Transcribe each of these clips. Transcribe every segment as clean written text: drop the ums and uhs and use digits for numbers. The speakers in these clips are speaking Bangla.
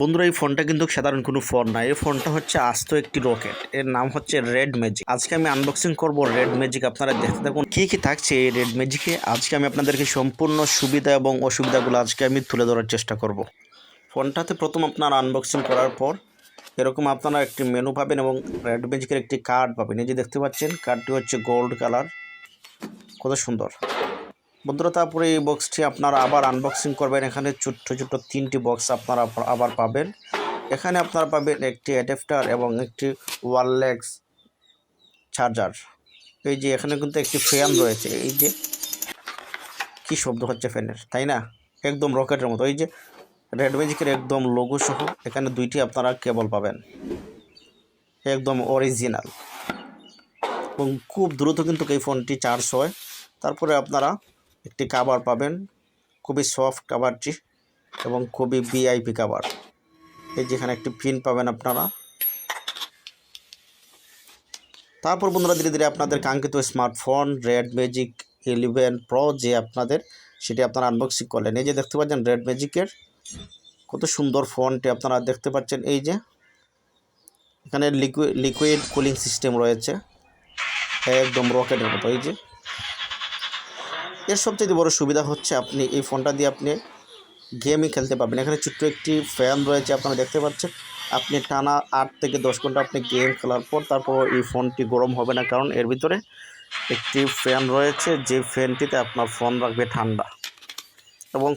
বন্ধুরা এই ফোনটা কিন্তু সাধারণ কোনো ফোন না, এই ফোনটা হচ্ছে আস্ত একটি রকেট। এর নাম হচ্ছে রেড ম্যাজিক। আজকে আমি আনবক্সিং করব রেড ম্যাজিক। আপনারা দেখতে থাকুন কি কি থাকছে এই রেড ম্যাজিকে। আজকে আমি আপনাদেরকে সম্পূর্ণ সুবিধা এবং অসুবিধাগুলো আজকে আমি তুলে ধরার চেষ্টা করব। ফোনটাতে প্রথম আপনারা আনবক্সিং করার পর এরকম আপনারা একটি মেনু পাবেন এবং রেড ম্যাজিকের একটি কার্ড পাবেন। এই যে দেখতে পাচ্ছেন কার্ডটি হচ্ছে গোল্ড কালার, কত সুন্দর বন্ধুরা। তারপরে এই বক্সটি আপনারা আবার আনবক্সিং করবেন। এখানে ছোট্ট ছোট্ট তিনটি বক্স আপনারা আবার পাবেন। এখানে আপনারা পাবেন একটি অ্যাডাপ্টার এবং একটি ওয়্যারলেস চার্জার। এই যে এখানে কিন্তু একটি ফ্যান রয়েছে। এই যে কি শব্দ হচ্ছে ফ্যানের, তাই না? একদম রকেটের মতো। এই যে রেড ম্যাজিকের একদম লোগো সহ এখানে দুইটি আপনারা কেবল পাবেন, একদম অরিজিনাল এবং খুব দ্রুত কিন্তু এই ফোনটি চার্জ হয়। তারপরে আপনারা একটি কভার পাবেন, খুবই সফট কভারটি এবং খুবই ভিআইপি কভার। এই যেখানে একটি পিন পাবেন আপনারা। তারপর বন্ধুরা ধীরে ধীরে আপনাদের কাঙ্ক্ষিত স্মার্টফোন রেড ম্যাজিক 11 প্রো যে আপনাদের সেটি আপনারা আনবক্সিং করলেন। এই যে দেখতে পাচ্ছেন রেড ম্যাজিকের কত সুন্দর ফোনটি আপনারা দেখতে পাচ্ছেন। এই যে এখানে লিকুইড কুলিং সিস্টেম রয়েছে, একদম রকেটের মতো। এই যে এর সবচেয়ে বড় সুবিধা হচ্ছে আপনি এই ফোনটা দিয়ে আপনি গেমই খেলতে পারবেন। এখানে ছোট্ট একটি ফ্যান রয়েছে আপনারা দেখতে পাচ্ছেন। আপনি টানা 8 থেকে 10 ঘন্টা আপনি গেম খেলার পর তারপর এই ফোনটি গরম হবে না, কারণ এর ভিতরে একটি ফ্যান রয়েছে যে ফ্যানটিতে আপনার ফোন রাখবে ঠান্ডা এবং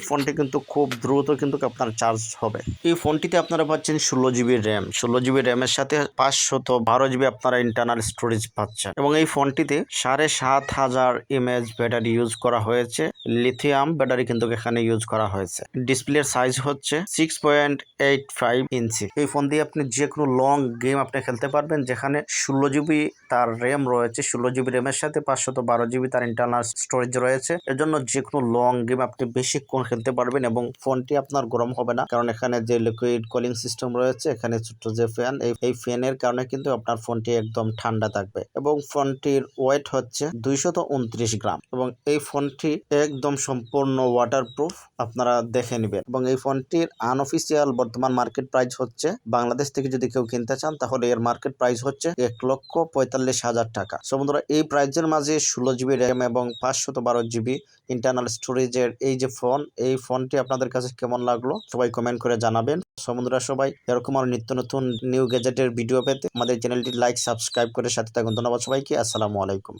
ফোনটি কিন্তু খুব দ্রুত কিন্তু আপনার চার্জ হবে। এই ফোনটিতে আপনারা পাচ্ছেন 16 জিবি র্যাম। 16 জিবি র্যামের সাথে 512 জিবি আপনারা ইন্টারনাল স্টোরেজ পাচ্ছেন এবং এই ফোনটিতে 7500 mAh ব্যাটারি ইউজ করা হয়েছে। লিথিয়াম ব্যাটারি কিন্তু এখানে ইউজ করা হয়েছে। ডিসপ্লের সাইজ হচ্ছে 6.85 ইঞ্চি। এই ফোন দিয়ে আপনি যে কোনো লং গেম আপনি খেলতে পারবেন, যেখানে 16 জিবি তার র্যাম রয়েছে। 16 জিবি র্যামের সাথে 512 জিবি তার ইন্টারনাল স্টোরেজ রয়েছে। এর জন্য যে কোনো লং গেম আপনি বেশিক্ষণ খেলতে পারবেন এবং ফোনটি আপনার গরম হবে না, কারণ এখানে যে লিকুইড কুলিং সিস্টেম রয়েছে, এখানে ছোট্ট যে ফ্যান, এই ফ্যানের কারণে কিন্তু আপনার ফোনটি একদম ঠান্ডা থাকবে এবং ফোনটির ওয়েট হচ্ছে 229 গ্রাম এবং এই ফোনটি একদম সম্পূর্ণ ওয়াটারপ্রুফ। আপনারা দেখে নেবেন এবং এই ফোনটির আনঅফিসিয়াল বর্তমান মার্কেট প্রাইস হচ্ছে, বাংলাদেশ থেকে যদি কেউ কিনতে চান তাহলে এর মার্কেট প্রাইস হচ্ছে 1,45,000 টাকা। সো বন্ধুরা এই প্রাইসের মাঝে 16 জিবি র্যাম এবং 512 জিবি ইন্টারনাল স্টোরেজের এই যে ফোন, এই ফোনটি আপনাদের কাছে কেমন লাগলো সবাই কমেন্ট করে জানাবেন। সো বন্ধুরা সবাই এরকম আর নিত্য নতুন নিউ গ্যাজেটের ভিডিও পেতে আমাদের চ্যানেলটি লাইক সাবস্ক্রাইব করে সাথে থাকুন। ধন্যবাদ সবাইকে। আসসালামু আলাইকুম।